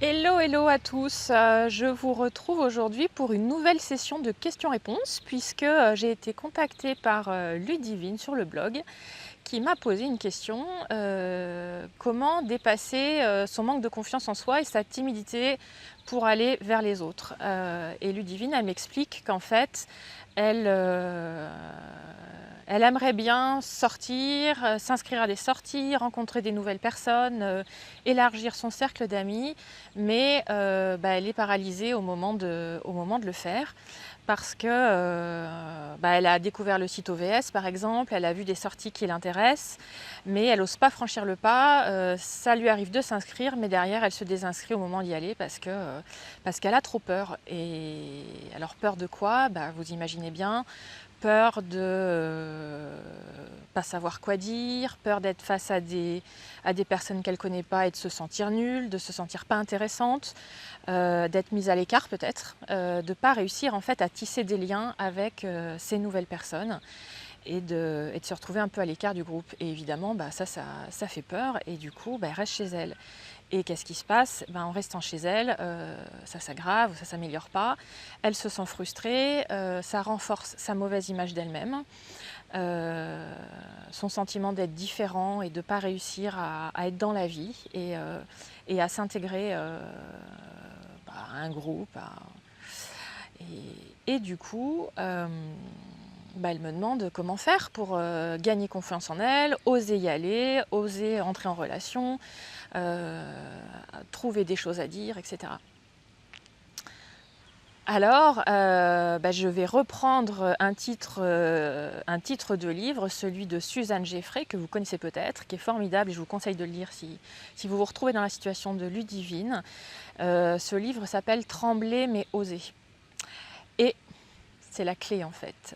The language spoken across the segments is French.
Hello, hello à tous. Je vous retrouve aujourd'hui pour une nouvelle session de questions-réponses puisque j'ai été contactée par Ludivine sur le blog qui m'a posé une question, comment dépasser son manque de confiance en soi et sa timidité pour aller vers les autres. Et Ludivine, elle m'explique qu'en fait, elle, euh, elle aimerait bien sortir, s'inscrire à des sorties, rencontrer des nouvelles personnes, élargir son cercle d'amis, mais elle est paralysée au moment de le faire parce que elle a découvert le site OVS par exemple, elle a vu des sorties qui l'intéressent, mais elle n'ose pas franchir le pas. Ça lui arrive de s'inscrire, mais derrière elle se désinscrit au moment d'y aller parce qu'elle a trop peur. Et alors peur de quoi? Vous imaginez bien, peur de pas savoir quoi dire, peur d'être face à des personnes qu'elle ne connaît pas et de se sentir nulle, de se sentir pas intéressante, d'être mise à l'écart peut-être, de ne pas réussir en fait à tisser des liens avec ces nouvelles personnes et de se retrouver un peu à l'écart du groupe. Et évidemment, ça fait peur et du coup, elle reste chez elle. Et qu'est-ce qui se passe? En restant chez elle, ça s'aggrave ou ça ne s'améliore pas. Elle se sent frustrée, ça renforce sa mauvaise image d'elle-même, son sentiment d'être différent et de ne pas réussir à être dans la vie et à s'intégrer à un groupe. Et du coup, elle me demande comment faire pour gagner confiance en elle, oser y aller, oser entrer en relation, trouver des choses à dire, etc. Alors, je vais reprendre un titre de livre, celui de Suzanne Geffray, que vous connaissez peut-être, qui est formidable et je vous conseille de le lire si vous vous retrouvez dans la situation de Ludivine. Ce livre s'appelle « Trembler mais oser ». Et c'est la clé en fait,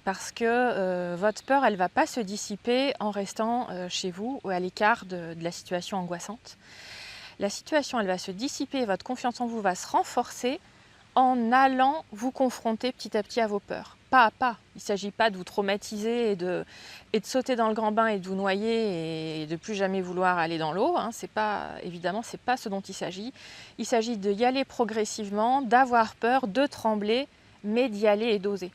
parce que votre peur, elle ne va pas se dissiper en restant chez vous ou à l'écart de la situation angoissante. La situation, elle va se dissiper, votre confiance en vous va se renforcer en allant vous confronter petit à petit à vos peurs, pas à pas. Il ne s'agit pas de vous traumatiser et de sauter dans le grand bain et de vous noyer et de plus jamais vouloir aller dans l'eau. Évidemment, ce n'est pas ce dont il s'agit. Il s'agit d'y aller progressivement, d'avoir peur, de trembler, mais d'y aller et d'oser.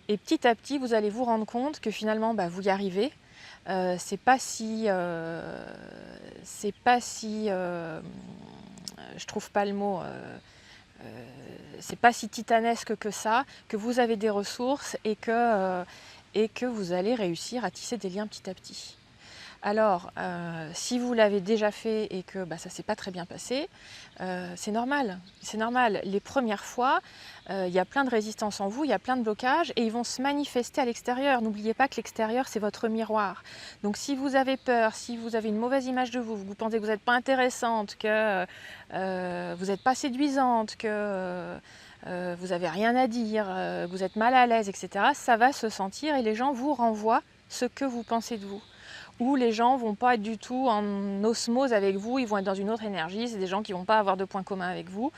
Et petit à petit, vous allez vous rendre compte que finalement, vous y arrivez. C'est pas si, je trouve pas le mot. C'est pas si titanesque que ça, que vous avez des ressources et que vous allez réussir à tisser des liens petit à petit. Alors, si vous l'avez déjà fait et que ça ne s'est pas très bien passé, c'est normal. C'est normal. Les premières fois, il y a plein de résistance en vous, il y a plein de blocages et ils vont se manifester à l'extérieur. N'oubliez pas que l'extérieur, c'est votre miroir. Donc si vous avez peur, si vous avez une mauvaise image de vous, vous pensez que vous n'êtes pas intéressante, que vous n'êtes pas séduisante, que vous n'avez rien à dire, vous êtes mal à l'aise, etc., ça va se sentir et les gens vous renvoient ce que vous pensez de vous. Où les gens ne vont pas être du tout en osmose avec vous, ils vont être dans une autre énergie, c'est des gens qui ne vont pas avoir de points communs avec vous,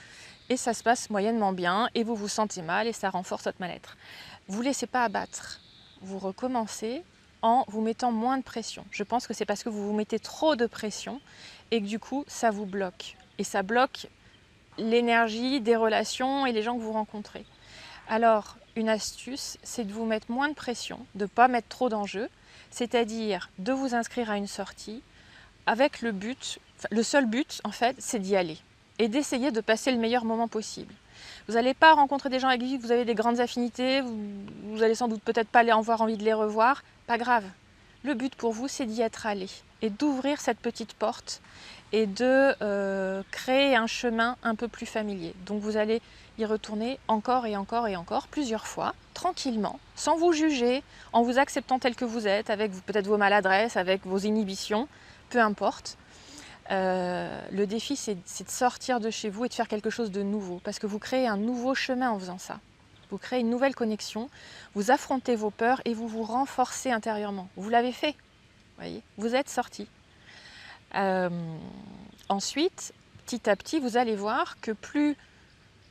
et ça se passe moyennement bien, et vous vous sentez mal, et ça renforce votre mal-être. Vous ne laissez pas abattre, vous recommencez en vous mettant moins de pression. Je pense que c'est parce que vous vous mettez trop de pression, et que du coup, ça vous bloque. Et ça bloque l'énergie des relations et les gens que vous rencontrez. Alors, une astuce, c'est de vous mettre moins de pression, de ne pas mettre trop d'enjeux, c'est-à-dire de vous inscrire à une sortie avec le seul but en fait, c'est d'y aller et d'essayer de passer le meilleur moment possible. Vous n'allez pas rencontrer des gens avec qui vous avez des grandes affinités, vous allez sans doute peut-être pas avoir envie de les revoir, pas grave. Le but pour vous, c'est d'y être allé et d'ouvrir cette petite porte et de créer un chemin un peu plus familier. Donc vous allez y retourner encore et encore et encore, plusieurs fois, tranquillement, sans vous juger, en vous acceptant tel que vous êtes, avec peut-être vos maladresses, avec vos inhibitions, peu importe. Le défi, c'est de sortir de chez vous et de faire quelque chose de nouveau, parce que vous créez un nouveau chemin en faisant ça. Vous créez une nouvelle connexion, vous affrontez vos peurs et vous vous renforcez intérieurement. Vous l'avez fait, voyez, vous êtes sorti. Ensuite, petit à petit, vous allez voir que plus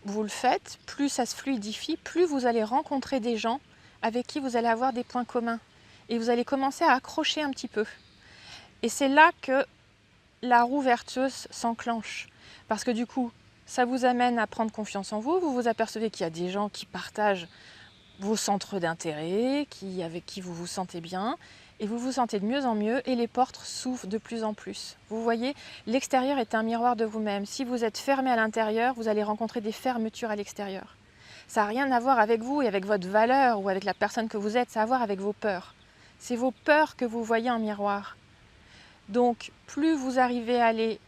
vous le faites, plus ça se fluidifie, plus vous allez rencontrer des gens avec qui vous allez avoir des points communs. Et vous allez commencer à accrocher un petit peu. Et c'est là que la roue vertueuse s'enclenche. Parce que du coup, ça vous amène à prendre confiance en vous. Vous vous apercevez qu'il y a des gens qui partagent vos centres d'intérêt, avec qui vous vous sentez bien, et vous vous sentez de mieux en mieux, et les portes s'ouvrent de plus en plus. Vous voyez, l'extérieur est un miroir de vous-même. Si vous êtes fermé à l'intérieur, vous allez rencontrer des fermetures à l'extérieur. Ça n'a rien à voir avec vous et avec votre valeur ou avec la personne que vous êtes, ça a à voir avec vos peurs. C'est vos peurs que vous voyez en miroir. Donc, plus vous arrivez à les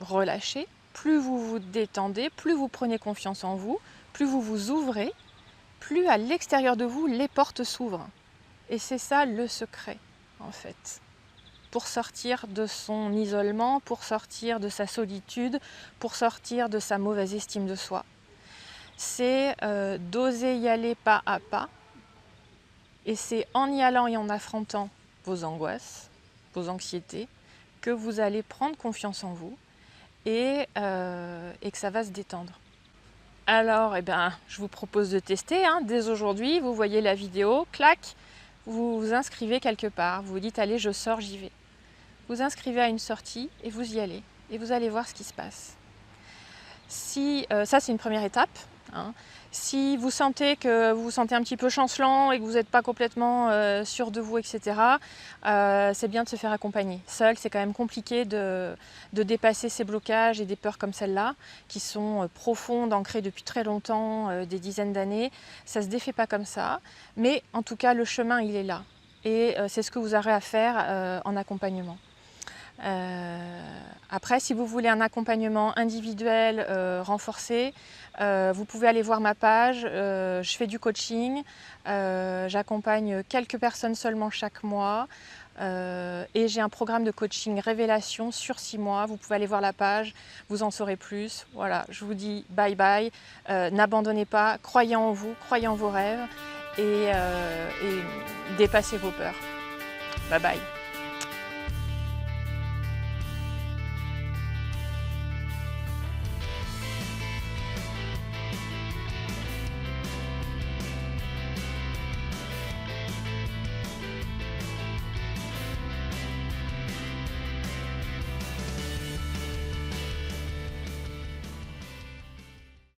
relâcher, plus vous vous détendez, plus vous prenez confiance en vous, plus vous vous ouvrez, plus à l'extérieur de vous, les portes s'ouvrent. Et c'est ça le secret, en fait. Pour sortir de son isolement, pour sortir de sa solitude, pour sortir de sa mauvaise estime de soi. C'est d'oser y aller pas à pas. Et c'est en y allant et en affrontant vos angoisses, vos anxiétés, que vous allez prendre confiance en vous et que ça va se détendre. Alors, je vous propose de tester. Dès aujourd'hui, vous voyez la vidéo, clac, vous vous inscrivez quelque part. Vous vous dites, allez, je sors, j'y vais. Vous inscrivez à une sortie et vous y allez. Et vous allez voir ce qui se passe. Ça, c'est une première étape. Si vous sentez que vous vous sentez un petit peu chancelant et que vous n'êtes pas complètement sûr de vous, etc., c'est bien de se faire accompagner. Seul, c'est quand même compliqué de dépasser ces blocages et des peurs comme celle-là, qui sont profondes, ancrées depuis très longtemps, des dizaines d'années. Ça ne se défait pas comme ça, mais en tout cas, le chemin, il est là. Et c'est ce que vous aurez à faire en accompagnement. Après, si vous voulez un accompagnement individuel renforcé, vous pouvez aller voir ma page. Je fais du coaching, j'accompagne quelques personnes seulement chaque mois et j'ai un programme de coaching révélation sur 6 mois. Vous pouvez aller voir la page, vous en saurez plus. Voilà, je vous dis bye bye, n'abandonnez pas, croyez en vous, croyez en vos rêves et dépassez vos peurs. Bye bye.